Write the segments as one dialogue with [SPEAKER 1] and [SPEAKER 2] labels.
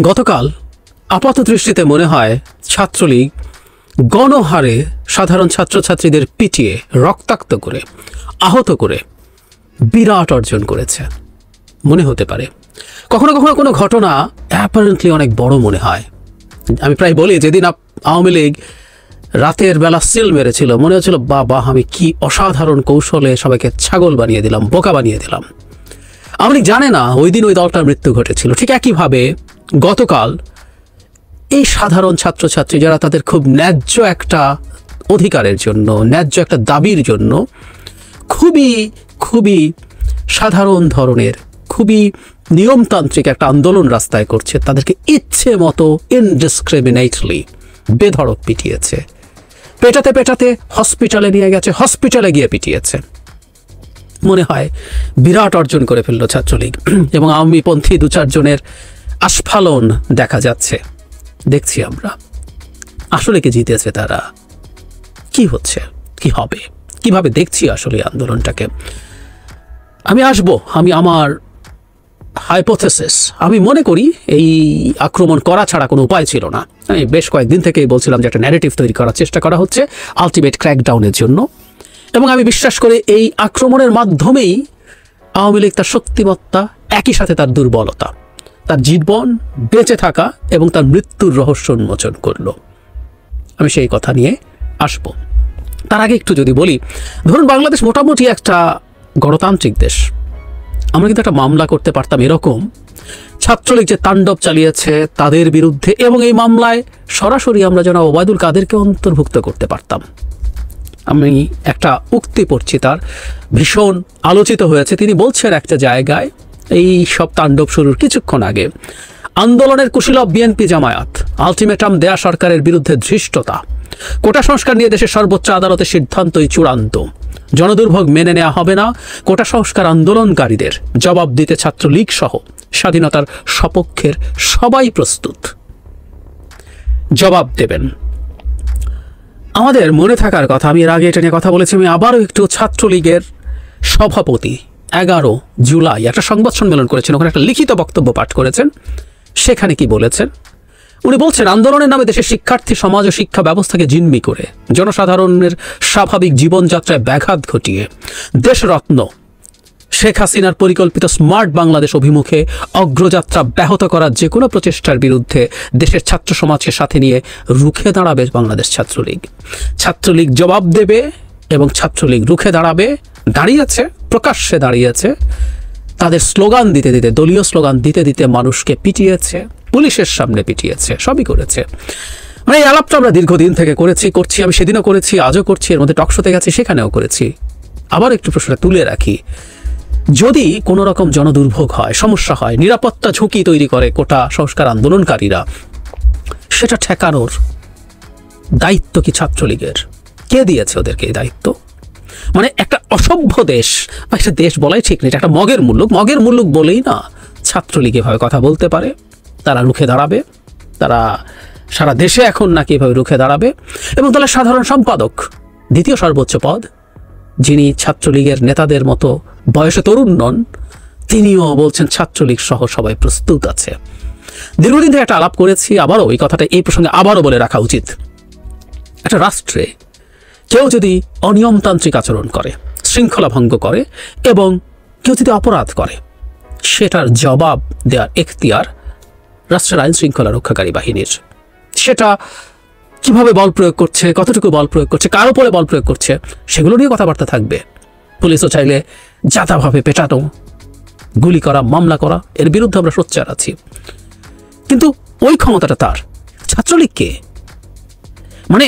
[SPEAKER 1] গতকাল আপাত দৃষ্টিতে মনে হয় ছাত্রলীগ গণহারে সাধারণ ছাত্রছাত্রীদের পিটিয়ে রক্তাক্ত করে আহত করে বিরাট অর্জন করেছে মনে হতে পারে। কখনো কখনো কোনো ঘটনা অ্যাপারেন্টলি অনেক বড় মনে হয়। আমি প্রায় বলি, যেদিন আওয়ামী লীগ রাতের বেলা সিল মেরেছিল, মনে হচ্ছিল বাবা আমি কি অসাধারণ কৌশলে সবাইকে ছাগল বানিয়ে দিলাম, বোকা বানিয়ে দিলাম। আওয়ামী লীগ জানে না ওই দিন ওই দলটার মৃত্যু ঘটেছিল। ঠিক একইভাবে গতকাল এই সাধারণ ছাত্রছাত্রী যারা তাদের খুব ন্যায্য একটা অধিকারের জন্য, ন্যায্য একটা দাবির জন্য খুবই খুবই সাধারণ ধরনের, খুবই নিয়মতান্ত্রিক একটা আন্দোলন রাস্তায় করছে, তাদেরকে ইচ্ছে মতো ইনডিসক্রিমিনেটলি বেধড়ক পিটিয়েছে। পেটাতে পেটাতে হসপিটালে নিয়ে গেছে, হসপিটালে গিয়ে পিটিয়েছে। মনে হয় বিরাট অর্জন করে ফেলল ছাত্রলীগ এবং আওয়ামীপন্থী দু চারজনের আস্ফালন দেখা যাচ্ছে, দেখছি আমরা। আসলে কি জিতেছে তারা? কি হচ্ছে, কি হবে, কিভাবে দেখছি আসলে আন্দোলনটাকে? আমি আমার হাইপোথেসিস, আমি মনে করি এই আক্রমণ করা ছাড়া কোনো উপায় ছিল না। আমি বেশ কয়েকদিন থেকেই বলছিলাম যে একটা ন্যারেটিভ তৈরি করার চেষ্টা করা হচ্ছে আলটিমেট ক্র্যাকডাউনের জন্য, এবং আমি বিশ্বাস করি এই আক্রমণের মাধ্যমেই আওয়ামী লীগ তার শক্তিমত্তা, একই সাথে তার দুর্বলতা, তার জীবন বেঁচে থাকা এবং তার মৃত্যুর রহস্য উন্মোচন করল। আমি সেই কথা নিয়ে আসব। তার আগে একটু যদি বলি, ধরুন বাংলাদেশ মোটামুটি একটা গণতান্ত্রিক দেশ। আমরা কিন্তু একটা মামলা করতে পারতাম এরকম, ছাত্রলীগ যে তাণ্ডব চালিয়েছে তাদের বিরুদ্ধে, এবং এই মামলায় সরাসরি আমরা যেন ওবায়দুল কাদেরকে অন্তর্ভুক্ত করতে পারতাম। আমি একটা উক্তি পড়ছি, তার ভীষণ আলোচিত হয়েছে। তিনি বলছেন একটা জায়গায় এই সব তাণ্ডব শুরুর কিছুক্ষণ আগে, আন্দোলনের কুশীলব বিএনপি জামায়াত, আলটিমেটাম দেয়া সরকারের বিরুদ্ধে ধৃষ্টতা, কোটা সংস্কার নিয়ে দেশের সর্বোচ্চ আদালতের সিদ্ধান্তই চূড়ান্ত, জনদুর্ভোগ মেনে নেওয়া হবে না, কোটা সংস্কার আন্দোলনকারীদের জবাব দিতে ছাত্রলীগ সহ স্বাধীনতার সপক্ষের সবাই প্রস্তুত, জবাব দেবেন। আমাদের মনে থাকার কথা, আমি এর আগে এটা নিয়ে কথা বলেছি, আমি আবারও একটু ছাত্রলীগের সভাপতি 11 জুলাই একটা সংবাদ সম্মেলন করেছেন, ওখানে একটা লিখিত বক্তব্য পাঠ করেছেন। সেখানে কি বলেছেন? উনি বলছেন, আন্দোলনের নামে দেশের শিক্ষার্থী সমাজ ও শিক্ষা ব্যবস্থাকে জিম্মি করে জনসাধারণের স্বাভাবিক জীবনযাত্রায় ব্যাঘাত ঘটিয়ে দেশরত্ন শেখ হাসিনার পরিকল্পিত স্মার্ট বাংলাদেশ অভিমুখে অগ্রযাত্রা ব্যাহত করার যে কোনো প্রচেষ্টার বিরুদ্ধে দেশের ছাত্র সমাজকে সাথে নিয়ে রুখে দাঁড়াবে বাংলাদেশ ছাত্রলীগ। ছাত্রলীগ জবাব দেবে এবং ছাত্রলীগ রুখে দাঁড়াবে, দাঁড়িয়েছে, প্রকাশ্যে দাঁড়িয়েছে। তাদের স্লোগান দিতে দিতে, দলীয় স্লোগান দিতে দিতে মানুষকে পিটিয়েছে, পুলিশের সামনে পিটিয়েছে, সবই করেছে। মানে এই আলাপটা আমরা দীর্ঘদিন থেকে করছি। আমি সেদিনও করেছি, আজও করছি, এর মধ্যে টকশোতে গেছি, সেখানেও করেছি। আবার একটু প্রশ্নটা তুলে রাখি, যদি কোনো রকম জনদুর্ভোগ হয়, সমস্যা হয়, নিরাপত্তা ঝুঁকি তৈরি করে কোটা সংস্কার আন্দোলনকারীরা, সেটা ঠেকানোর দায়িত্ব কি ছাত্রলীগের? কে দিয়েছে ওদেরকে এই দায়িত্ব? মানে একটা অসভ্য দেশ, বা একটা দেশ বলাই ঠিক নেই, একটা মগের মুল্লুক বলেই না ছাত্রলীগ এভাবে কথা বলতে পারে। তারা রুখে দাঁড়াবে, তারা সারা দেশে এখন নাকি এভাবে রুখে দাঁড়াবে। এবং দলের সাধারণ সম্পাদক, দ্বিতীয় সর্বোচ্চ পদ, যিনি ছাত্রলীগের নেতাদের মতো বয়সে তরুণ নন, তিনিও বলছেন ছাত্রলীগ সহ সবাই প্রস্তুত আছে। দীর্ঘদিন থেকে একটা আলাপ করেছি, আবারও এই কথাটা এই প্রসঙ্গে আবারও বলে রাখা উচিত। একটা রাষ্ট্রে কেউ যদি অনিয়মতান্ত্রিক আচরণ করে, শৃঙ্খলা ভঙ্গ করে, এবং কেউ যদি অপরাধ করে, সেটার জবাব দেওয়ার এখতিয়ার রাষ্ট্রের আইন শৃঙ্খলা রক্ষাকারী বাহিনীর। সেটা কিভাবে বল প্রয়োগ করছে, কতটুকু বল প্রয়োগ করছে, কার উপরে বল প্রয়োগ করছে, সেগুলো নিয়ে কথাবার্তা থাকবে। পুলিশও চাইলে যাতাভাবে পেটানো, গুলি করা, মামলা করা, এর বিরুদ্ধে আমরা সোচ্চার আছি। কিন্তু ওই ক্ষমতাটা তার। ছাত্রলীগকে, মানে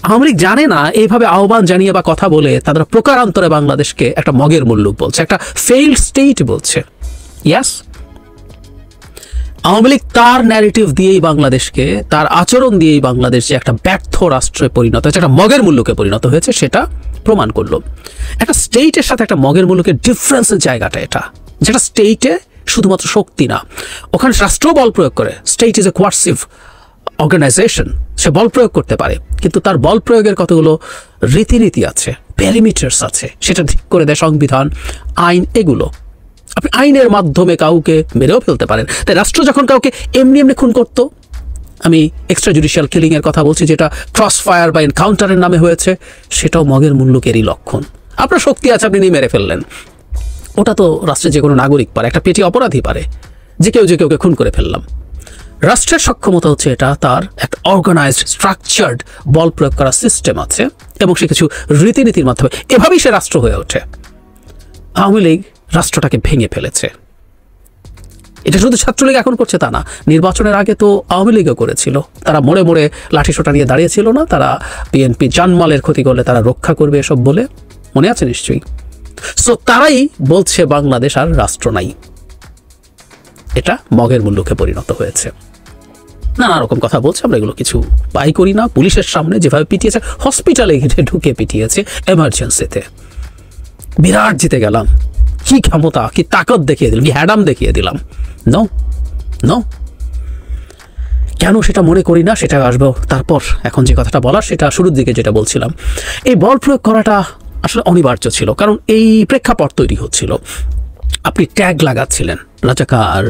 [SPEAKER 1] আওয়ামী লীগ জানে না এইভাবে আহ্বান জানিয়ে বা কথা বলে তারা প্রকারান্তরে বাংলাদেশকে একটা মগের মুল্লুক বলছে, একটা ফেইল্ড স্টেট বলছে। ইয়াস, আওয়ামী লীগ তার ন্যারেটিভ দিয়েই বাংলাদেশকে, তার আচরণ দিয়েই বাংলাদেশ যে একটা ব্যর্থ রাষ্ট্রে পরিণত হয়েছে, একটা মগের মুল্লুকে পরিণত হয়েছে, সেটা প্রমাণ করলো। একটা স্টেটের সাথে একটা মগের মুল্লুকের ডিফারেন্সের জায়গাটা এটা, যেটা স্টেটে শুধুমাত্র শক্তি না, ওখানে রাষ্ট্র বল প্রয়োগ করে। State is a coercive organisation, সে বল প্রয়োগ করতে পারে, কিন্তু তার বল প্রয়োগের কতগুলো রীতিনীতি আছে, প্যারামিটার্স আছে, সেটা ঠিক করে দেয় সংবিধান, আইন, এগুলো। আপনি আইনের মাধ্যমে কাউকে মেরেও ফেলতে পারেন। তাই রাষ্ট্র যখন কাউকে এমনি এমনি খুন করত, আমি এক্সট্রা জুডিশিয়াল কিলিংয়ের কথা বলছি, যেটা ক্রস ফায়ার বা এনকাউন্টারের নামে হয়েছে, সেটাও মগের মুল্লুকেরই লক্ষণ। আপনার শক্তি আছে, আপনি নিয়ে মেরে ফেললেন, ওটা তো রাষ্ট্রের যে কোনো নাগরিক পারে, একটা পেটি অপরাধী পারে, যে কেউকে খুন করে ফেললাম। রাষ্ট্রের সক্ষমতা হচ্ছে এটা তার একটা অর্গানাইজড স্ট্রাকচার্ড বল প্রয়োগ করার সিস্টেম আছে, এবং সে কিছু রীতিনীতির মাধ্যমে এভাবেই সে রাষ্ট্র হয়ে ওঠে। আওয়ামী লীগ রাষ্ট্রটাকে ভেঙে ফেলেছে। এটা শুধু ছাত্রলীগ এখন করছে তা না, নির্বাচনের আগে তো আওয়ামী লীগও করেছিল। তারা মোড়ে মোড়ে লাঠিসোঁটা নিয়ে দাঁড়িয়েছিল না, তারা বিএনপি জানমালের ক্ষতি করলে তারা রক্ষা করবে এসব বলে, মনে আছে নিশ্চয়ই। সো তারাই বলছে বাংলাদেশ আর রাষ্ট্র নাই, এটা মগের মুল্লুকে পরিণত হয়েছে। নানা রকম কথা বলছে, আমরা এগুলো কিছু বাই করি না। পুলিশের সামনে যেভাবে পিটিয়েছে, হসপিটালে ঢুকে পিটিয়েছে, এমার্জেন্সিতে বিরাট জিতে গেলাম, কি ক্ষমতা, কি তাকত দেখিয়ে দিলাম, কি হ্যাডাম দেখিয়ে দিলাম। নো নো, কেন সেটা মনে করি না, সেটা আসবো তারপর। এখন যে কথাটা বলার, সেটা শুরুর দিকে যেটা বলছিলাম, এই বল প্রয়োগ করাটা আসলে অনিবার্য ছিল, কারণ এই প্রেক্ষাপট তৈরি হচ্ছিল। আপনি ট্যাগ লাগাচ্ছিলেন রাজাকার,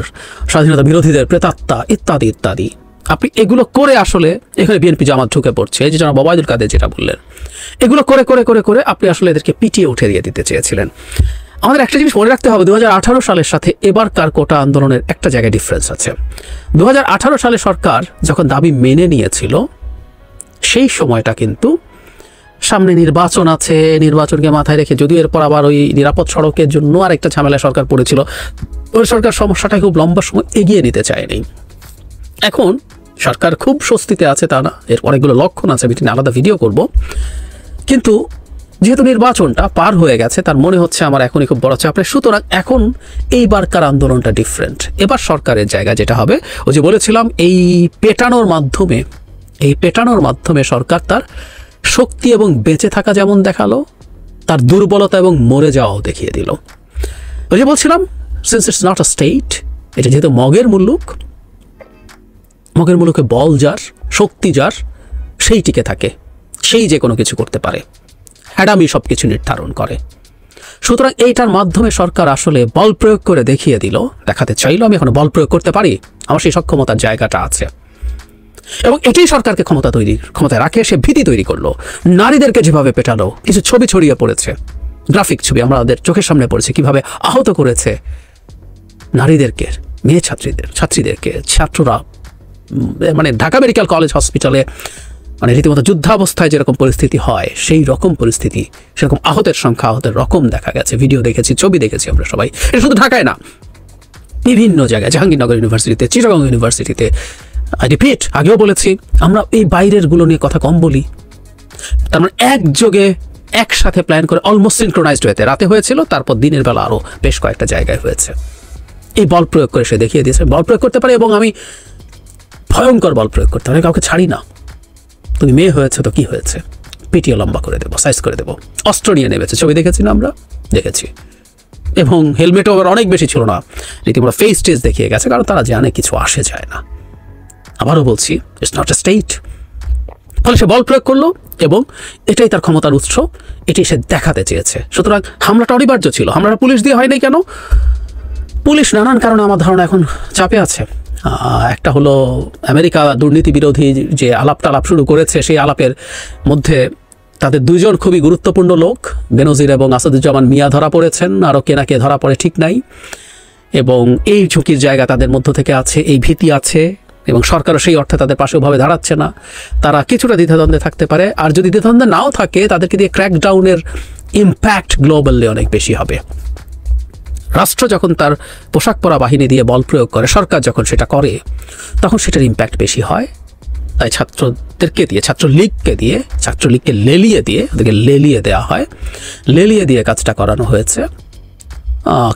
[SPEAKER 1] স্বাধীনতা বিরোধীদের প্রেতাত্মা ইত্যাদি ইত্যাদি। আপনি এগুলো করে আসলে এখানে বিএনপি জামাত ঢুকে পড়ছে, যে জনাব ওবায়দুল কাদের যেটা বললেন, এগুলো করে করে করে করে আপনি আসলে এদেরকে পিটিয়ে উঠে দিয়ে দিতে চেয়েছিলেন। আমাদের একটা জিনিস মনে রাখতে হবে, 2018 সালের সাথে এবারকার কোটা আন্দোলনের একটা জায়গায় ডিফারেন্স আছে। 2018 সালে সরকার যখন দাবি মেনে নিয়েছিল, সেই সময়টা কিন্তু সামনে নির্বাচন আছে, নির্বাচনকে মাথায় রেখে, যদিও এরপর আবার ওই নিরাপদ সড়কের জন্য আর একটা ঝামেলায় সরকার পড়েছিল, ওই সরকার সমস্যাটা খুব লম্বা সময় এগিয়ে নিতে চায়নি। এখন সরকার খুব স্বস্তিতে আছে তা না, এর অনেকগুলো লক্ষণ আছে, আমি আলাদা ভিডিও করব। কিন্তু যেহেতু নির্বাচনটা পার হয়ে গেছে, তার মনে হচ্ছে আমার এখনই খুব বড় চাপে। সুতরাং এখন এইবারকার আন্দোলনটা ডিফারেন্ট। এবার সরকারের জায়গা যেটা হবে, ওই যে বলেছিলাম, এই পেটানোর মাধ্যমে সরকার তার শক্তি এবং বেঁচে থাকা যেমন দেখালো, তার দুর্বলতা এবং মরে যাওয়াও দেখিয়ে দিল। ওই যে বলছিলাম, since it's not a state, এটা যেহেতু মগের মুল্লুকে বল যার, শক্তি যার, সেই টিকে থাকে, সেই যে কোনো কিছু করতে পারে, হ্যাডামি সব কিছু নির্ধারণ করে। সুতরাং এইটার মাধ্যমে সরকার আসলে বল প্রয়োগ করে দেখিয়ে দিল, দেখাতে চাইলো আমি এখন বল প্রয়োগ করতে পারি, আমার সেই সক্ষমতার জায়গাটা আছে। এবং এটাই সরকারকে ক্ষমতায় রাখে, সে ভীতি তৈরি করলো। নারীদেরকে যেভাবে পেটালো, কিছু ছবি ছড়িয়ে পড়েছে, গ্রাফিক ছবি আমাদের চোখের সামনে পড়েছে, কিভাবে আহত করেছে নারীদেরকে, মেয়ে ছাত্রীদেরকে, ছাত্ররা, মানে ঢাকা মেডিকেল কলেজ হসপিটালে মানে রীতিমতো যুদ্ধাবস্থায় যেরকম পরিস্থিতি হয়, সেই রকম পরিস্থিতি, সেরকম আহতের সংখ্যা, আহতের রকম দেখা গেছে, ভিডিও দেখেছি, ছবি দেখেছি আমরা সবাই। এটা শুধু ঢাকায় না, বিভিন্ন জায়গায়, জাহাঙ্গীরনগর ইউনিভার্সিটিতে, চিটাগং ইউনিভার্সিটিতে। রিপিট, আগেও বলেছি, আমরা এই বাইরের গুলো নিয়ে কথা কম বলি। তার মানে একযোগে একসাথে প্ল্যান করে অলমোস্ট সিনক্রোনাইজড হয়েছে, রাতে হয়েছিল, তারপর দিনের বেলা আরও বেশ কয়েকটা জায়গায় হয়েছে। এই বল প্রয়োগ করে সে দেখিয়ে দিয়েছে বল প্রয়োগ করতে পারে, এবং আমি ভয়ঙ্কর বল প্রয়োগ করতে পারি, কাউকে ছাড়ি না। তুমি মেয়ে হয়েছে তো কি হয়েছে, পিটিয়ে লম্বা করে দেবো, সাইজ করে দেবো। অস্ত্র নিয়ে নেমেছে, ছবি দেখেছি না আমরা, দেখেছি। এবং হেলমেটও অনেক বেশি ছিল না, রীতিমতো ফেস টেস দেখিয়ে গেছে, কারণ তারা জানে কিছু আসে যায় না। আবারও বলছি, ইটস নট এ স্টেট। ফলে সে বল প্রয়োগ করলো, এবং এটাই তার ক্ষমতার উৎস, এটাই সে দেখাতে চেয়েছে। সুতরাং হামলাটা অনিবার্য ছিল। হামলাটা পুলিশ দিয়ে হয়নি কেন? পুলিশ নানান কারণে আমার ধারণা এখন চাপে আছে। একটা হলো আমেরিকা দুর্নীতি বিরোধী যে আলাপ শুরু করেছে, সেই আলাপের মধ্যে তাদের দুইজন খুবই গুরুত্বপূর্ণ লোক, বেনজির এবং আসাদুজ্জামান মিয়া ধরা পড়েছেন, আরও কেনাকে ধরা পড়ে ঠিক নাই। এবং এই ঝুঁকির জায়গা তাদের মধ্য থেকে আছে, এই ভীতি আছে, এবং সরকারও সেই অর্থে তাদের পাশে ওভাবে দাঁড়াচ্ছে না। তারা কিছুটা দ্বিধাদ্বন্দ্বে থাকতে পারে, আর যদি দ্বিধাদ্বন্দ্বে নাও থাকে, তাদেরকে দিয়ে ক্র্যাকডাউনের ইম্প্যাক্ট গ্লোবালি অনেক বেশি হবে। রাষ্ট্র যখন তার পোশাক পরা বাহিনী দিয়ে বল প্রয়োগ করে, সরকার যখন সেটা করে, তখন সেটার ইম্প্যাক্ট বেশি হয়। তাই ছাত্রদেরকে দিয়ে, ছাত্রলীগকে লেলিয়ে দিয়ে, ওদেরকে লেলিয়ে দেওয়া হয়, লেলিয়ে দিয়ে কাজটা করানো হয়েছে।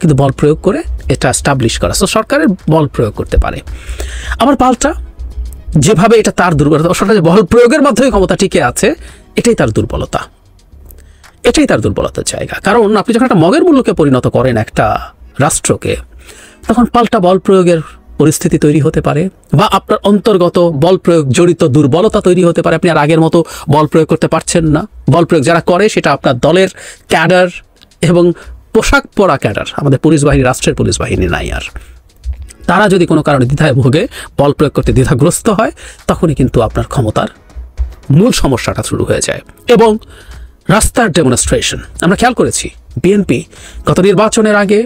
[SPEAKER 1] কিন্তু বল প্রয়োগ করে এটা এস্টাবলিশ করা, সো সরকারের বল প্রয়োগ করতে পারে। আবার পাল্টা যেভাবে এটা তার দুর্বলতা, সরকার বল প্রয়োগের মাধ্যমে ক্ষমতা টিকে আছে, এটাই তার দুর্বলতা, এটাই তার দুর্বলতার জায়গা। কারণ আপনি যখন একটা মগের মুল্লুকে পরিণত করেন একটা রাষ্ট্রকে, তখন পাল্টা বল প্রয়োগের পরিস্থিতি তৈরি হতে পারে, বা আপনার অন্তর্গত বল প্রয়োগ জড়িত দুর্বলতা তৈরি হতে পারে। আপনি আর আগের মতো বল প্রয়োগ করতে পারছেন না। বল প্রয়োগ যারা করে, সেটা আপনার দলের ক্যাডার এবং পোশাক পরা ক্যাডার, আমাদের পুলিশ বাহিনী রাষ্ট্রের পুলিশ বাহিনী নাই আর, তারা যদি কোনো কারণে দ্বিধায় ভোগে, বল প্রয়োগ করতে দ্বিধাগ্রস্ত হয়, তখনই কিন্তু আপনার ক্ষমতার মূল সমস্যাটা শুরু হয়ে যায়। এবং রাস্তার ডেমনস্ট্রেশন আমরা খেয়াল করেছি, বিএনপি গত নির্বাচনের আগে,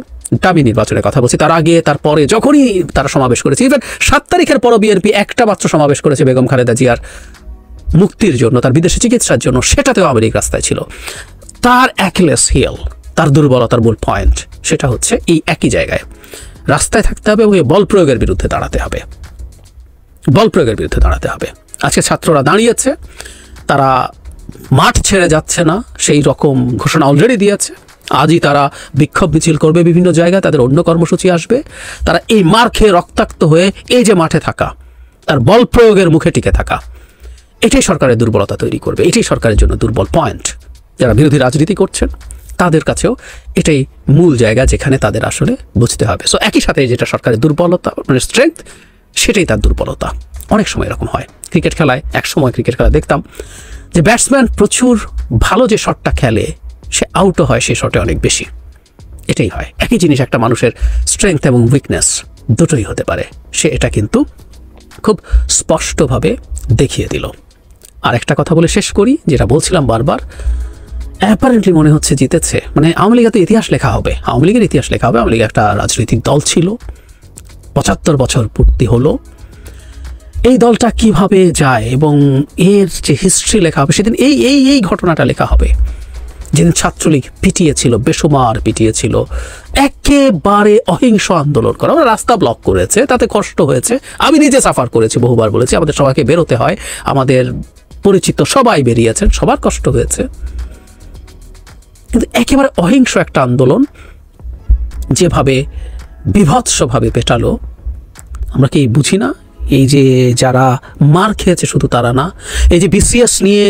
[SPEAKER 1] দামি নির্বাচনের কথা বলছি, তার আগে তারপরে যখনই তারা সমাবেশ করেছে, ইভেন 7 তারিখের পরও বিএনপি একটা মাত্র সমাবেশ করেছে বেগম খালেদা জিয়ার মুক্তির জন্য, তার বিদেশে চিকিৎসার জন্য, সেটাতেও আওয়ামী লীগ রাস্তায় ছিল। তার অ্যাকিলেস হিল, তার দুর্বলতার মূল পয়েন্ট, সেটা হচ্ছে এই একই জায়গায় রাস্তায় থাকতে হবে এবং বল প্রয়োগের বিরুদ্ধে দাঁড়াতে হবে, বল প্রয়োগের বিরুদ্ধে দাঁড়াতে হবে। আজকে ছাত্ররা দাঁড়িয়েছে, তারা মাঠ ছেড়ে যাচ্ছে না, সেই রকম ঘোষণা অলরেডি দিয়েছে। আজই তারা বিক্ষোভ মিছিল করবে বিভিন্ন জায়গায়, তাদের অন্য কর্মসূচি আসবে। তারা এই মার খেয়ে রক্তাক্ত হয়ে এই যে মাঠে থাকা, তার বল প্রয়োগের মুখে টিকে থাকা, এটাই সরকারের দুর্বলতা তৈরি করবে, এটাই সরকারের জন্য দুর্বল পয়েন্ট। যারা বিরোধী রাজনীতি করছেন তাদের কাছেও এটাই মূল জায়গা যেখানে তাদের আসলে বুঝতে হবে। সো একই সাথে যেটা সরকারের দুর্বলতা, মানে স্ট্রেংথ, সেটাই তার দুর্বলতা। অনেক সময় এরকম হয় ক্রিকেট খেলায়, এক সময় ক্রিকেট খেলা দেখতাম যে ব্যাটসম্যান প্রচুর ভালো যে শটটা খেলে, সে আউটও হয় সেই শটে অনেক বেশি। এটাই হয়, একই জিনিস একটা মানুষের স্ট্রেংথ এবং উইকনেস দুটোই হতে পারে, সে এটা কিন্তু খুব স্পষ্টভাবে দেখিয়ে দিল। আর একটা কথা বলে শেষ করি, যেটা বলছিলাম বারবার, অ্যাপারেন্টলি মনে হচ্ছে জিতেছে, মানে আওয়ামী লীগের তো ইতিহাস লেখা হবে, আওয়ামী লীগের ইতিহাস লেখা হবে। আওয়ামী লীগ একটা রাজনৈতিক দল ছিল, 75 বছর পূর্তি হলো। এই দলটা কিভাবে যায় এবং এর যে হিস্ট্রি লেখা হবে, সেদিন এই এই এই ঘটনাটা লেখা হবে, যেদিন ছাত্রলীগ পিটিয়েছিল, বেসুমার পিটিয়েছিল, একেবারে অহিংস আন্দোলন করা, আমরা রাস্তা ব্লক করেছে, তাতে কষ্ট হয়েছে, আমি নিজে সাফার করেছি, বহুবার বলেছি আমাদের সবাইকে বেরোতে হয়, আমাদের পরিচিত সবাই বেরিয়েছেন, সবার কষ্ট হয়েছে। কিন্তু একেবারে অহিংস একটা আন্দোলন যেভাবে বিভৎসভাবে পেটালো, আমরা কি বুঝি না? এই যে যারা মার খেয়েছে শুধু তারা না, এই যে বিসিএস নিয়ে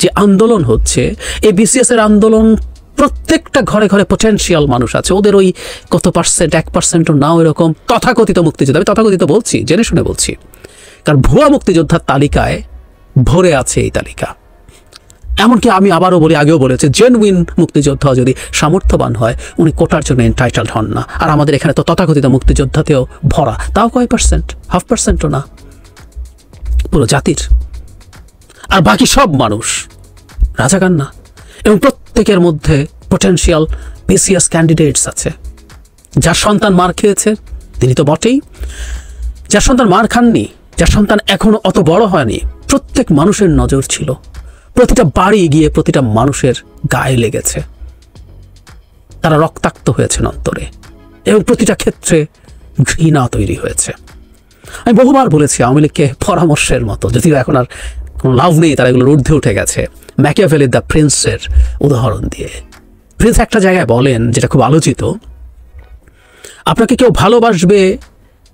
[SPEAKER 1] যে আন্দোলন হচ্ছে, এই বিসিএস এর আন্দোলন প্রত্যেকটা ঘরে ঘরে পটেনশিয়াল মানুষ আছে, ওদের ওই কত পার্সেন্ট, 1%ও নাও এরকম তথাকথিত মুক্তিযোদ্ধা, আমি তথাকথিত বলছি, জেনে শুনে বলছি, কারণ ভুয়া মুক্তিযোদ্ধার তালিকায় ভরে আছে এই তালিকা। এমনকি আমি আবারও বলি, আগেও বলেছি, জেনুইন মুক্তিযোদ্ধা যদি সামর্থ্যবান হয়, উনি কোটার জন্য এন্টাইটেলড হন না। আর আমাদের এখানে তো তথাকথিত মুক্তিযোদ্ধাতেও ভরা, তাও কয় পার্সেন্ট, 0.5%ও না পুরো জাতির। আর বাকি সব মানুষ রাজাকার না, এবং প্রত্যেকের মধ্যে পটেনশিয়াল বিসিএস ক্যান্ডিডেটস আছে। যার সন্তান মার খেয়েছে তিনি তো বটেই, যার সন্তান মার খাননি, যার সন্তান এখনো অত বড় হয়নি, প্রত্যেক মানুষের নজর ছিল, প্রতিটা বাড়ি গিয়ে প্রতিটা মানুষের গায়ে লেগেছে, তারা রক্তাক্ত হয়েছেন অন্তরে, এবং প্রতিটা ক্ষেত্রে ঘৃণা তৈরি হয়েছে। আমি বহুবার বলেছি আওয়ামী লীগকে পরামর্শের মতো, যদিও এখন আর কোনো লাভ নেই, তারা এগুলোর ঊর্ধ্বে উঠে গেছে, ম্যাকিয়াভেলির দ্য প্রিন্সের উদাহরণ দিয়ে। প্রিন্স একটা জায়গায় বলেন, যেটা খুব আলোচিত, আপনাকে কেউ ভালোবাসবে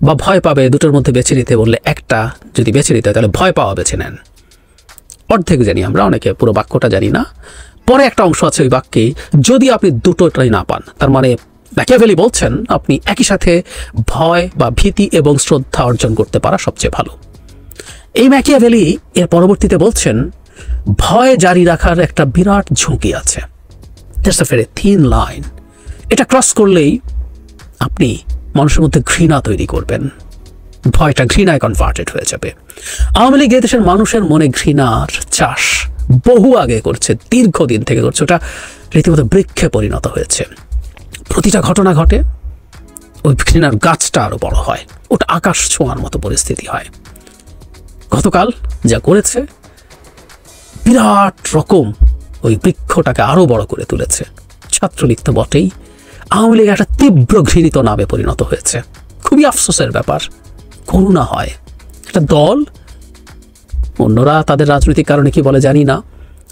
[SPEAKER 1] বা ভয় পাবে, দুটোর মধ্যে বেছে নিতে বললে একটা যদি বেছে নিতে হয়, তাহলে ভয় পাওয়া বেছে নেন। অর্ধেক জানি আমরা, অনেকে পুরো বাক্যটা জানি না। পরে একটা অংশ আছে ওই বাক্যে, যদি আপনি দুটোটাই না পান, তার মানে ম্যাকিয়াভেলি বলছেন আপনি একই সাথে ভয় বা ভীতি এবং শ্রদ্ধা অর্জন করতে পারা সবচেয়ে ভালো। এই ম্যাকিয়াভেলি এর পরবর্তীতে বলছেন, ভয় জারি রাখার একটা বিরাট ঝুঁকি আছে, that's a very thin line. এটা ক্রস করলেই আপনি মানুষের মধ্যে ঘৃণা তৈরি করবেন, ভয়টা ঘৃণায় কনভার্টেড হয়ে যাবে। আওয়ামী লীগ দেশের মানুষের মনে ঘৃণার চাষ বহু আগে করছে, দীর্ঘদিন থেকে করছে, ওটা রীতিমতো বৃক্ষে পরিণত হয়েছে। প্রতিটা ঘটনা ঘটে, ওই ঘৃণার গাছটা আরো বড় হয়, ওটা আকাশ ছোঁয়ার মতো পরিস্থিতি হয়। গতকাল যা করেছে, বিরাট রকম ওই বৃক্ষটাকে আরো বড় করে তুলেছে। ছাত্রলীগ তো বটেই, আওয়ামী লীগ একটা তীব্র ঘৃণিত নামে পরিণত হয়েছে। খুবই আফসোসের ব্যাপার, করুণা হয়। একটা দল, অন্যরা তাদের রাজনৈতিক কারণে কি বলে জানি না,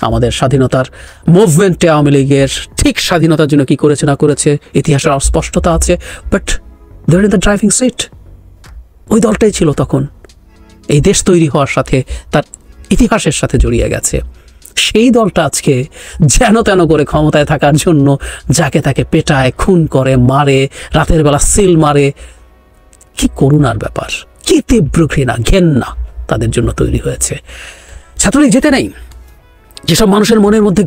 [SPEAKER 1] আমাদের স্বাধীনতার মুভমেন্টে আওয়ামী লীগের ঠিক স্বাধীনতার জন্য কি করেছে না করেছে ইতিহাসের অস্পষ্টতা আছে, but they are in the driving seat. ওই দলটাই ছিল তখন, এই দেশ তৈরি হওয়ার সাথে, তার ইতিহাসের সাথে জড়িয়ে গেছে। সেই দলটা আজকে যেন তেন করে ক্ষমতায় থাকার জন্য যাকে তাকে পেটায়, খুন করে, মারে, রাতের বেলা সিল মারে। কি করুণার ব্যাপার, কি তীব্র ঘৃণা, ঘেন্না তাদের জন্য তৈরি হয়েছে। ছাত্রলীগ যেতে নেই, যেসব মানুষের মনের মধ্যে